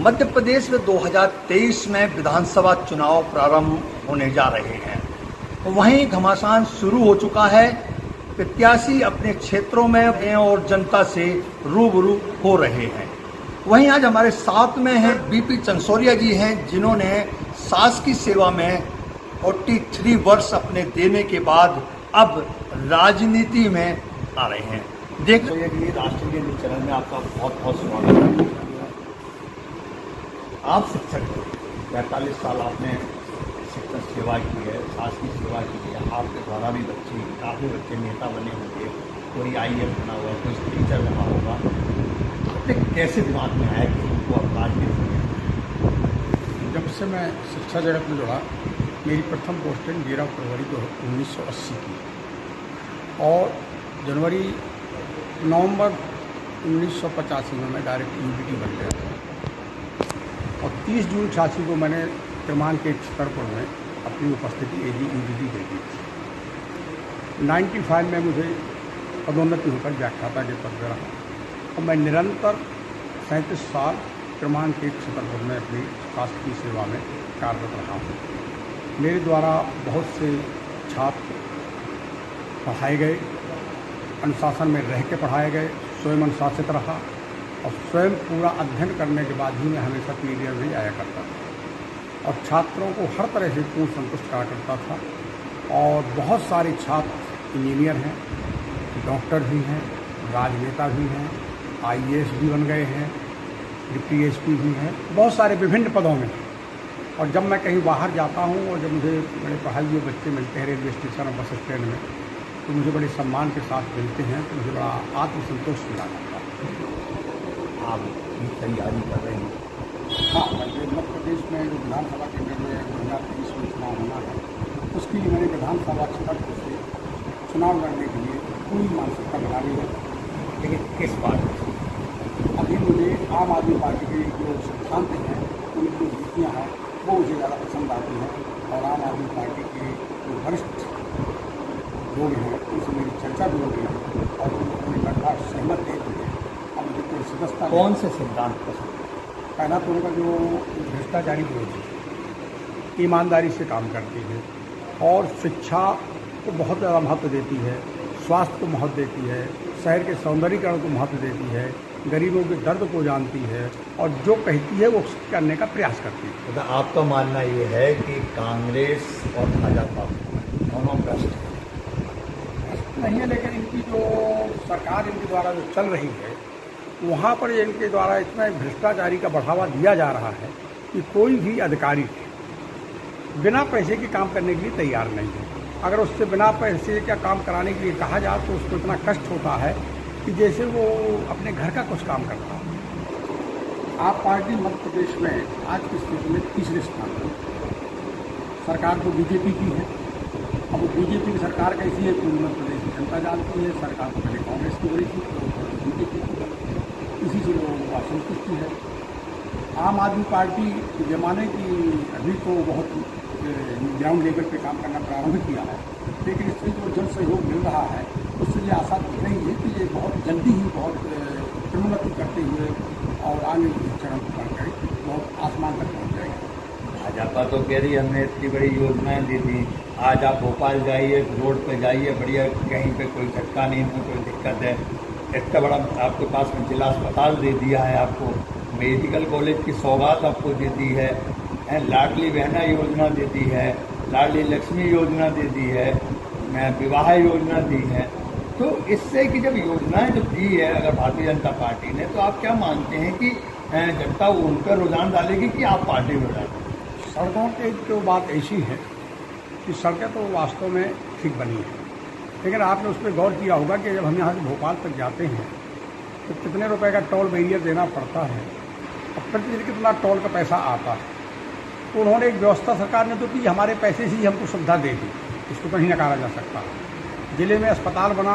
मध्य प्रदेश में 2023 में विधानसभा चुनाव प्रारंभ होने जा रहे हैं। वहीं घमासान शुरू हो चुका है। प्रत्याशी अपने क्षेत्रों में और जनता से रूबरू हो रहे हैं। वहीं आज हमारे साथ में हैं बीपी चंसोरिया जी हैं, जिन्होंने सास की सेवा में 43 वर्ष अपने देने के बाद अब राजनीति में आ रहे हैं। देख रहे राष्ट्रीय न्यूज चैनल में आपका बहुत बहुत स्वागत है। आप शिक्षक हैं, 45 साल आपने शिक्षक सेवा की है, सास की सेवा की है। आपके द्वारा भी काफ़ी बच्चे नेता बने होंगे, कोई IAS बना हुआ, कोई टीचर बना होगा। तो कैसे दिमाग में आया कि उनको अब राजनीति? जब से मैं शिक्षा जगत में जुड़ा, मेरी प्रथम पोस्टिंग 13 फरवरी 1980 की और नवंबर 1985 में मैं डायरेक्ट UBT बन गया था और 30 जून 86 को मैंने क्रमांक के छतरपुर में अपनी उपस्थिति AG UBT दे दी थी। 95 में मुझे पदोन्नति होकर व्याख्याता के पद पर रहा और मैं निरंतर 37 साल क्रमांक के छतरपुर में अपनी शासकीय सेवा में कार्यरत रहा हूँ। मेरे द्वारा बहुत से छात्र पढ़ाए गए, अनुशासन में रह के पढ़ाए गए, स्वयं अनुशासित रहा और स्वयं पूरा अध्ययन करने के बाद ही मैं हमेशा पीरियड में जाया करता था और छात्रों को हर तरह से पूर्ण संतुष्ट करा करता था। और बहुत सारे छात्र इंजीनियर हैं, डॉक्टर भी हैं, राजनेता भी हैं, IAS भी बन गए हैं, डिप्टी SP भी हैं, बहुत सारे विभिन्न पदों में। और जब मैं कहीं बाहर जाता हूँ और जब मुझे बड़े पढ़ाई हुए बच्चे मिलते हैं रेलवे स्टेशन और बस स्टैंड में, तो मुझे बड़े सम्मान के साथ मिलते हैं, तो मुझे बड़ा आत्मसंतोष मिला करता है। आप तैयारी कर रहे हैं? हाँ, मध्य प्रदेश में जो विधानसभा के लिए 2023 में चुनाव होना है, उसके लिए मैंने विधानसभा क्षेत्र से चुनाव लड़ने के लिए पूरी मानसिकता बना ली है। लेकिन किस बात? अभी मुझे आम आदमी पार्टी के जो सिद्धांत हैं, उनकी जो नीतियाँ हैं, वो मुझे ज़्यादा पसंद आती हैं और आम आदमी पार्टी के जो वरिष्ठ लोग हैं उनसे मेरी चर्चा भी हो गई है और उन्होंने लगभग सहमत दे दी है। अब मुझे कोई सदस्यता कौन से सिद्धांत पसंद? पहला तो उनका जो भ्रष्टाचारी विरोधी, ईमानदारी से काम करती है और शिक्षा को बहुत ज़्यादा महत्व देती है, स्वास्थ्य को महत्व देती है, शहर के सौंदर्यीकरण को महत्व देती है, गरीबों के दर्द को जानती है और जो कहती है वो करने का प्रयास करती है। तो आपका मानना ये है कि कांग्रेस और भाजपा दोनों भ्रष्ट नहीं है, लेकिन इनकी जो सरकार इनके द्वारा जो चल रही है, वहाँ पर इनके द्वारा इतना भ्रष्टाचारी का बढ़ावा दिया जा रहा है कि कोई भी अधिकारी बिना पैसे के काम करने के लिए तैयार नहीं है। अगर उससे बिना पैसे का काम कराने के लिए कहा जाए तो उसको इतना कष्ट होता है कि जैसे वो अपने घर का कुछ काम करता है। आप पार्टी मध्य प्रदेश में आज की स्थिति में तीसरे स्थान पर, सरकार तो BJP की है। अब वो BJP की सरकार कैसी है पूरी मध्य प्रदेश की जनता जानती है। सरकार तो पहले कांग्रेस की बड़ी थी, तो BJP की, इसी से लोगों को असंतुष्टि है। आम आदमी पार्टी के जमाने की अभी तो बहुत ग्राउंड लेवल पे काम करना प्रारंभ किया है, लेकिन इससे जो जन सहयोग मिल रहा है उससे ये आशा दिख रही है कि ये बहुत जल्दी ही बहुत प्रोन्नति करते हुए और आगे चरण पर कर बहुत आसमान तक पहुँच जाएगी। भाजपा तो कह रही हमने इतनी बड़ी योजनाएं दी थी, आज आप भोपाल जाइए, रोड पे जाइए, बढ़िया, कहीं पे कोई झटका नहीं है, कोई दिक्कत है। इतना बड़ा आपके पास में जिला अस्पताल दे दिया है, आपको मेडिकल कॉलेज की सौगात आपको दे दी है, लाडली बहना योजना दे दी है, लाडली लक्ष्मी योजना दे दी है, विवाह योजना दी है। तो इससे कि जब योजनाएं जब दी है अगर भारतीय जनता पार्टी ने, तो आप क्या मानते हैं कि जनता उन पर रुझान डालेगी कि आप पार्टी में डालेंगे? सड़कों की तो बात ऐसी है कि सड़कें तो वास्तव में ठीक बनी है, लेकिन आपने उस पर गौर किया होगा कि जब हम यहाँ से भोपाल तक जाते हैं तो कितने रुपए का टोल बैरियर देना पड़ता है और प्रतिदिन कितना टोल का पैसा आता है। तो उन्होंने एक व्यवस्था सरकार ने तो की, हमारे पैसे से ही हमको सुविधा दे दी, इसको तो नहीं नकारा जा सकता। ज़िले में अस्पताल बना,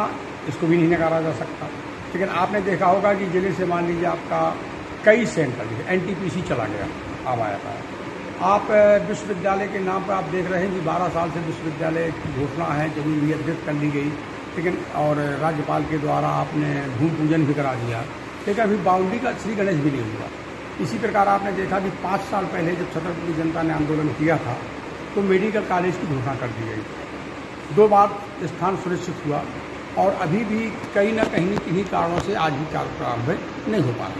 इसको भी नहीं नकारा जा सकता। लेकिन आपने देखा होगा कि ज़िले से मान लीजिए आपका कई सेंटर जैसे NTPC चला गया, अब आया था। आप विश्वविद्यालय के नाम पर आप देख रहे हैं कि 12 साल से विश्वविद्यालय की घोषणा है, जमीन भी अधिकृत कर ली गई, लेकिन और राज्यपाल के द्वारा आपने भूमि पूजन भी करा दिया, लेकिन अभी बाउंड्री का श्री गणेश भी नहीं हुआ। इसी प्रकार आपने देखा कि 5 साल पहले जब छतरपुर जनता ने आंदोलन किया था तो मेडिकल कॉलेज की घोषणा कर दी गई थी। 2 बार स्थान सुनिश्चित हुआ और अभी भी कहीं ना कहीं किन्हीं कारणों से आज भी कार्य प्रारंभ नहीं हो पा रहा।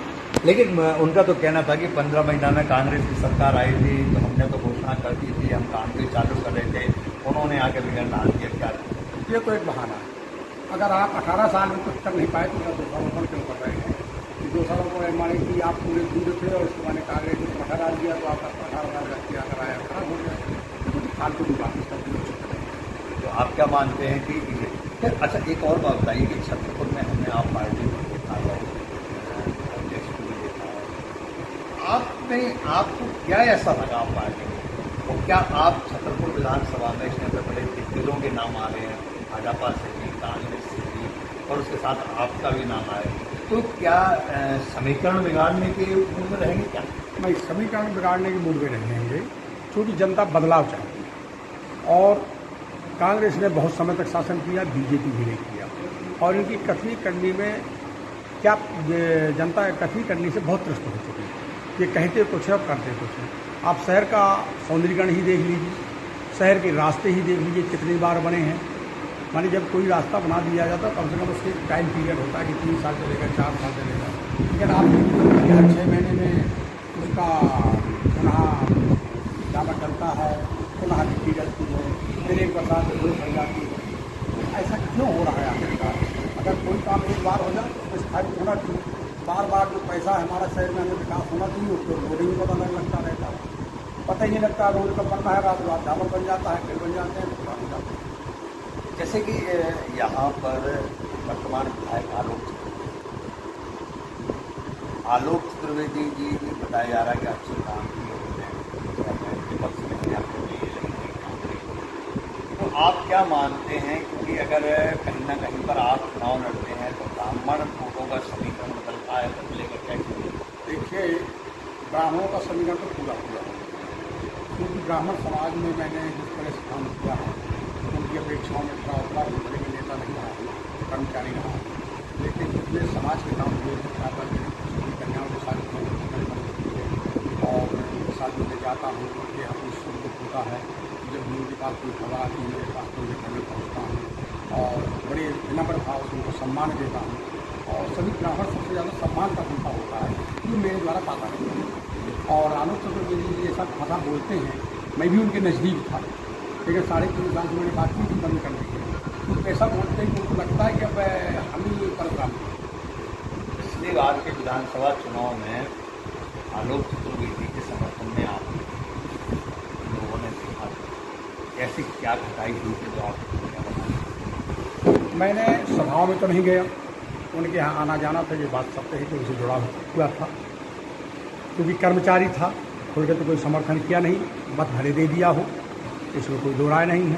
लेकिन उनका तो कहना था कि 15 महीना में कांग्रेस की सरकार आई थी तो हमने तो घोषणा कर दी थी, हम काम भी चालू कर रहे थे, उन्होंने आके बिगड़ डाल दिया। क्या ये तो एक बहाना है। अगर आप 18 साल में कुछ कर नहीं पाए तो क्या दोषारोपण क्यों कर रहे हैं? दोषारोपण माने कि आप पूरे दूर थे और उसके माने कांग्रेस ने पठा डाल दिया तो आपका 18,000 किया कराया खराब हो गया। फालतू की बात इसका। तो आप क्या मानते हैं कि अच्छा एक और बात बताइए कि छतरपुर में हमने आप पार्टी को देखा है, अध्यक्ष को भी देखा है, आपको क्या ऐसा लगा आप पार्टी में? और क्या आप छतरपुर विधानसभा में इसमें तो बड़े दिग्गजों के नाम आ रहे हैं, भाजपा से भी, कांग्रेस से भी, और उसके साथ आपका भी नाम आए, तो क्या समीकरण बिगाड़ने के मूड में रहेंगे? क्या नहीं, समीकरण बिगाड़ने के मूड में नहीं रहेंगे, क्योंकि जनता बदलाव चाहती है। और कांग्रेस ने बहुत समय तक शासन किया, बीजेपी भी नहीं किया, और इनकी कथनी करनी में क्या जनता कथनी करने से बहुत त्रस्त हो चुकी है। ये कहते कुछ है और करते कुछ है। आप शहर का सौंदर्यीकरण ही देख लीजिए, शहर के रास्ते ही देख लीजिए कितनी बार बने हैं। माने जब कोई रास्ता बना दिया जाता है कम से कम उसके टाइम पीरियड होता है कि 3 साल चलेगा, 4 साल चलेगा, लेकिन आप हर 6 महीने में उसका पुनः दावा चलता है, पुनः गिट्टी डलती है, फिर एक बरसात धूल पड़ जाती है। ऐसा क्यों हो रहा है आखिरकार? अगर कोई काम एक बार हो जाए तो स्थायित्व होना चाहिए। बार बार जो पैसा है हमारा शहर में हमें विकास होना चाहिए, उसको रोड ही पता नहीं लगता रहता है, पता ही नहीं लगता रोड कब बनना है, रात रात डामर बन जाता है, फिर बन जाते हैं, फिर बन जाते हैं। जैसे कि यहाँ पर वर्तमान विधायक आलोक चतुर्वेदी जी बताया जा रहा है कि अच्छे काम किए होते हैं, विपक्ष में आपको नहीं लगी। तो आप क्या मानते हैं, क्योंकि अगर कहीं ना कहीं पर आप चुनाव लड़ते हैं तो ब्राह्मण वोटों का समीकरण बदलता है, तो लेकर क्या कीजिए? देखिए, ब्राह्मणों का समीकरण तो पूरा पूरा है, क्योंकि ब्राह्मण समाज में मैंने जिस तरह से काम किया है उनकी अपेक्षाओं में थोड़ा उतना भी बड़े नेता नहीं रहा, कर्मचारी रहा, लेकिन जितने समाज के काम हुए कन्याओं के साथ और उनके साथ जो मैं जाता हूँ उनके हम सुख दुख होता है, जब भी उनके पास कोई खबर आती है मेरे पास तो उनके घर में पहुँचता हूँ और बड़े विनम्र भाव से उनको सम्मान देता हूँ। और सभी ब्राह्मण सबसे ज़्यादा सम्मान का उनका होता है, ये मेरे द्वारा पाता नहीं है। और आलोक चतुर्वेदी जी ऐसा भाषा बोलते हैं, मैं भी उनके नज़दीक था, लेकिन 3.5 साल से मैंने बातचीत बंद कर दी है। तो ऐसा बोलते हैं कि उनको लगता है कि अब हम ही परेशान हैं। पिछली बार के विधानसभा चुनाव में आलोक चतुर्वेदी के समर्थन में आप लोगों ने देखा ऐसी क्या घटाई हुई थी जो आप मैंने सभाओं में तो नहीं गया, उनके यहाँ आना जाना था, ये बात सबसे ही तो उनसे जुड़ा हुआ था, क्योंकि कर्मचारी था, खुल के तो कोई समर्थन किया नहीं, मत भले दे दिया हो, इसमें कोई दो राय नहीं है।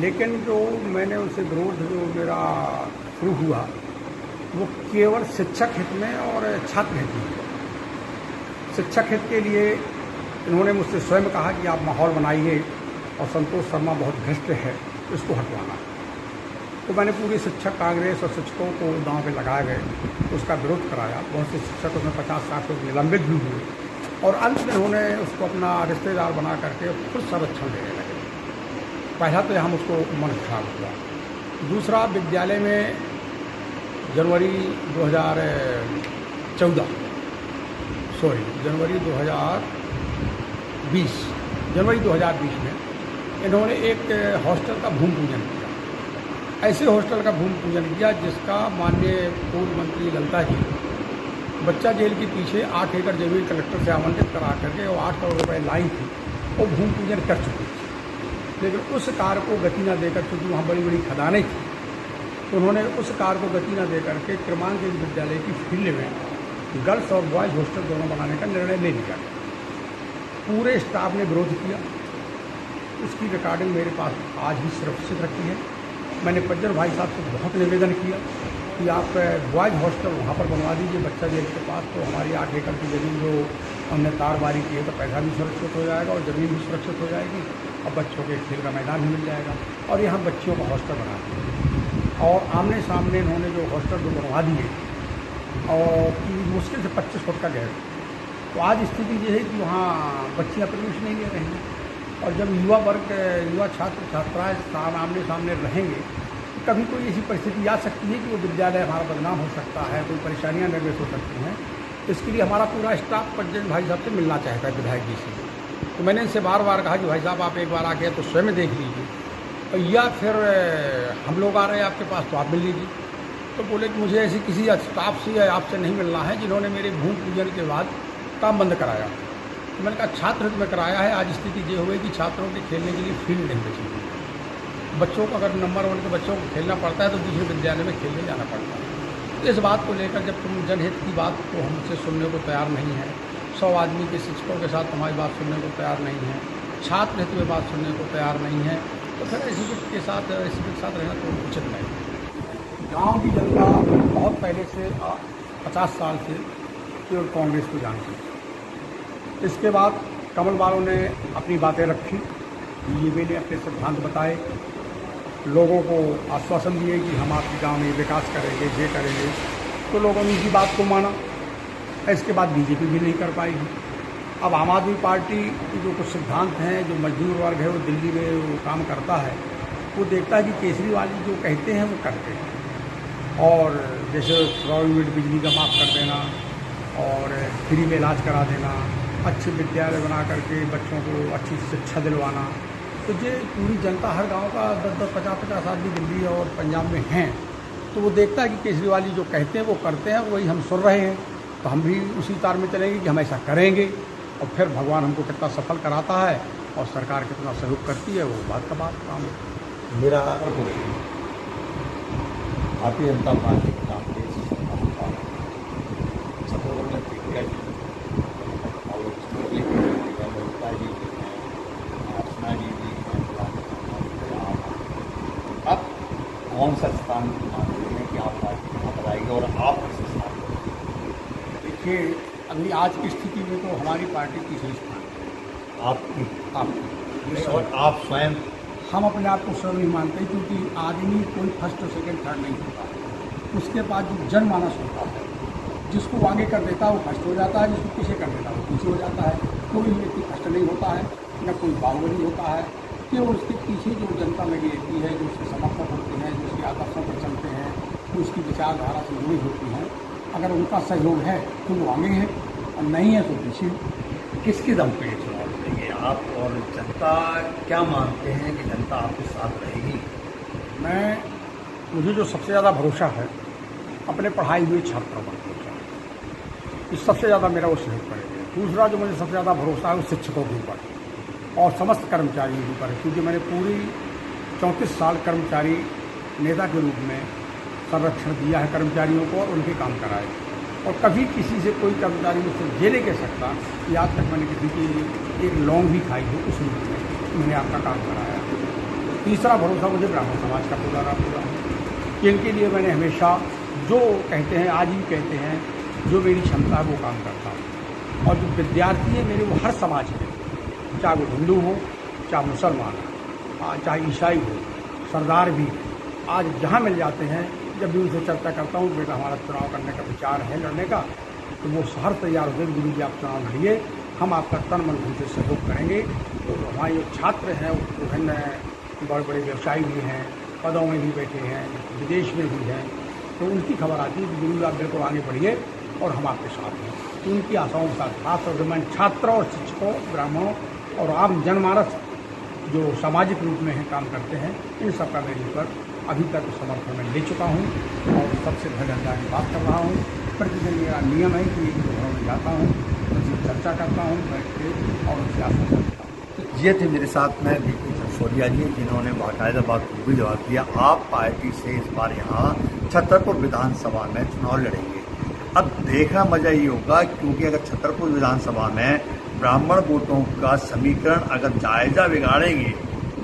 लेकिन जो मैंने उनसे विरोध जो मेरा शुरू हुआ वो केवल शिक्षक हित में और छात्र हित में। शिक्षक हित के लिए इन्होंने मुझसे स्वयं कहा कि आप माहौल बनाइए और संतोष शर्मा बहुत भ्रष्ट है, इसको हटवाना। तो मैंने पूरी शिक्षक कांग्रेस और शिक्षकों को दांव पे लगाए गए, उसका विरोध कराया। बहुत से शिक्षक उसमें 50-60 लोग निलंबित भी हुए और अंत में उन्होंने उसको अपना रिश्तेदार बना करके खुद संरक्षण देने लगे। पहला तो हम उसको मन खराब हुआ। दूसरा, विद्यालय में जनवरी 2020 में इन्होंने एक हॉस्टल का भूमि पूजन किया। ऐसे हॉस्टल का भूमि पूजन किया जिसका माननीय पूर्व मंत्री ललिता जी बच्चा जेल के पीछे 8 एकड़ जमीन कलेक्टर से आवंटित करा करके और 8 करोड़ रुपए लाई थी, वो भूमि पूजन कर चुकी थी। लेकिन उस कार्य को गति न देकर, क्योंकि वहाँ बड़ी बड़ी खदानें थी, तो उन्होंने उस कार्य को गति न देकर के क्रमांकित विद्यालय की फील्ड में गर्ल्स और बॉयज़ हॉस्टल दोनों बनाने का निर्णय ले लिया। पूरे स्टाफ ने विरोध किया। उसकी रिकॉर्डिंग मेरे पास आज भी सुरक्षित रखी है। मैंने पज्जर भाई साहब से बहुत निवेदन किया कि आप बॉयज़ हॉस्टल वहाँ पर बनवा दीजिए बच्चा जेल के पास, तो हमारी 8 एकड़ की ज़मीन जो हमने तारबारी की है तो पैसा भी सुरक्षित हो जाएगा और ज़मीन भी सुरक्षित हो जाएगी और बच्चों के खेल का मैदान भी मिल जाएगा। और यहाँ बच्चियों का हॉस्टल बना दिया और आमने सामने इन्होंने जो हॉस्टल जो बनवा दिए और मुश्किल से 25 फुट का गैर तो आज स्थिति ये है कि वहाँ बच्चियाँ प्रवेश नहीं ले रही हैं। और जब युवा वर्ग, युवा छात्र छात्राएँ आमने सामने रहेंगे, तो कभी कोई ऐसी परिस्थिति आ सकती है कि वो विद्यालय हमारा बदनाम हो सकता है, कोई परेशानियाँ निर्मित हो सकती हैं। तो इसके लिए हमारा पूरा स्टाफ प्रेसिडेंट भाई साहब से मिलना चाहता है, विधायक जी से। तो मैंने इनसे बार बार कहा कि भाई साहब आप एक बार आके तो स्वयं देख लीजिए, या फिर हम लोग आ रहे हैं आपके पास तो आप मिल लीजिए। तो बोले कि मुझे ऐसी किसी स्टाफ से या आपसे नहीं मिलना है जिन्होंने मेरे भूमि पूजन के बाद काम बंद कराया। तो मैंने कहा छात्र हित में कराया है। आज स्थिति ये हो गई कि छात्रों के खेलने के लिए फील्ड नहीं बची हुई। बच्चों को अगर नंबर 1 के बच्चों को खेलना पड़ता है तो दूसरे विद्यालय में खेलने जाना पड़ता है। तो इस बात को लेकर जब तुम जनहित की बात को हमसे सुनने को तैयार नहीं है, 100 आदमी के शिक्षकों के साथ तुम्हारी बात सुनने को तैयार नहीं है, छात्र हित में बात सुनने को तैयार नहीं है, तो फिर इसी के साथ रहना तो उचित नहीं। गांव की जनता बहुत पहले से 50 साल से केवल कांग्रेस को जानती है। इसके बाद कमल वालों ने अपनी बातें रखी, ये ने अपने सिद्धांत बताए, लोगों को आश्वासन दिए कि हम आपके गांव में विकास करेंगे, ये करेंगे। तो लोगों ने इसी बात को माना। इसके बाद बीजेपी भी नहीं कर पाएगी। अब आम आदमी पार्टी के जो कुछ सिद्धांत हैं, जो मजदूर वर्ग है वो दिल्ली में वो काम करता है, वो देखता है कि केजरीवाल जी जो कहते हैं वो करते हैं। और जैसे 100 यूनिट बिजली का माफ़ कर देना और फ्री में इलाज करा देना, अच्छे विद्यालय बना करके बच्चों को अच्छी शिक्षा दिलवाना। तो ये पूरी जनता, हर गांव का 10-10, 50-50 आदमी दिल्ली और पंजाब में हैं। तो वो देखता है कि केजरीवाल जी जो कहते हैं वो करते हैं, वही हम सुन रहे हैं, तो हम भी उसी तार में चलेंगे कि हम ऐसा करेंगे। और फिर भगवान हमको कितना सफल कराता है और सरकार कितना सहयोग करती है, वो बात का बात काम है। मेरा भारतीय जनता पार्टी के कांग्रेस छत्तीसगढ़ में प्रियंका जी और ललिता जी भी हैं, अर्चना जी भी हैं। अब कौन सा स्थान मानते हैं कि आप पार्टी कहाँ पर आएगी और आप किस स्थान पर? देखिए, अभी आज की स्थिति में तो हमारी पार्टी तीसरी स्थान है। आपकी और आप स्वयं? हम अपने आप को स्वयं नहीं मानते, क्योंकि आदमी कोई फर्स्ट और सेकंड थर्ड नहीं होता। उसके बाद जो जनमानस होता है, जिसको आगे कर देता है वो फर्स्ट हो जाता है, जिसको पीछे कर देता है वो पीछे हो जाता है। कोई व्यक्ति फर्स्ट नहीं होता है, न कोई बाहुबली होता है। केवल उसके पीछे जो जनता लगी रहती है, जो उसके समर्थक होते हैं, जो उसके आदर्शों पर चलते हैं, जो उसकी विचारधारा से जुड़ी होती हैं, अगर उनका सहयोग है तो वो आगे है और नहीं है तो पीछे। किसके दम पे ये चुनाव लड़ेंगे आप, और जनता क्या मानते हैं कि जनता आपके साथ रहेगी? मुझे जो सबसे ज़्यादा भरोसा है अपने पढ़ाई हुए छात्रों पर भरोसा है, इस सबसे ज़्यादा मेरा वो सहयोग करेंगे। दूसरा जो मुझे सबसे ज़्यादा भरोसा है वो शिक्षकों के ऊपर और समस्त कर्मचारियों के ऊपर है, क्योंकि मैंने पूरी 34 साल कर्मचारी नेता के रूप में संरक्षण दिया है कर्मचारियों को और उनके काम कराए। और कभी किसी से कोई कर्मचारी मुझसे ये नहीं कह सकता कि आज तक मैंने किसी की एक लौंग भी खाई हो, उस रूप में मैंने आपका काम कराया। तीसरा भरोसा मुझे ब्राह्मण समाज का पूरा है कि इनके लिए मैंने हमेशा जो कहते हैं, आज भी कहते हैं, जो मेरी क्षमता है वो काम करता हूँ। और जो विद्यार्थी है मेरे, वो हर समाज के, चाहे वो हिंदू हो, चाहे मुसलमान हो, चाहे ईसाई हो, सरदार भी, आज जहाँ मिल जाते हैं, जब भी उनसे चर्चा करता हूँ बेटा हमारा चुनाव करने का विचार है, लड़ने का, तो वो हर तैयार होते हैं, गुरु जी आप चुनाव लड़िए, हम आपका तन मन धन से सहयोग करेंगे। तो हमारे जो छात्र हैं वो विभिन्न बड़े बड़े व्यवसायी भी हैं, पदों में भी बैठे हैं, विदेश में भी हैं, तो उनकी खबर आती है कि गुरु जी आप बिल्कुल आगे बढ़िए और हम आपके साथ हैं। तो उनकी आशाओं के साथ खास तौर से मैं छात्रों और शिक्षकों, ब्राह्मणों और आम जनमानस जो सामाजिक रूप में हैं, काम करते हैं, इन सबका मेरे ऊपर अभी तक समर्थन मैं ले चुका हूँ और सबसे भजनदार की बात कर रहा हूँ। प्रतिदिन मेरा नियम है कि घरों में जाता हूँ, उनसे चर्चा करता हूँ बैठ के और उनसे आश्वासन करता हूँ। ये थे मेरे साथ में दीपू सिसोदिया जी, जिन्होंने बाकायदा बात को भी जवाब दिया। आप पार्टी से इस बार यहाँ छतरपुर विधानसभा में चुनाव लड़ेंगे। अब देखना मजा ये होगा, क्योंकि अगर छतरपुर विधानसभा में ब्राह्मण वोटों का समीकरण अगर जायजा बिगाड़ेंगे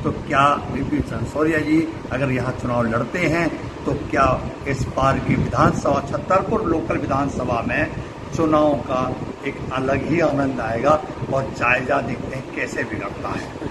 तो क्या दीपू सिसोदिया जी अगर यहाँ चुनाव लड़ते हैं तो क्या इस बार की विधानसभा, छतरपुर लोकल विधानसभा में चुनाव का एक अलग ही आनंद आएगा। और जायजा देखते हैं कैसे बिगड़ता है।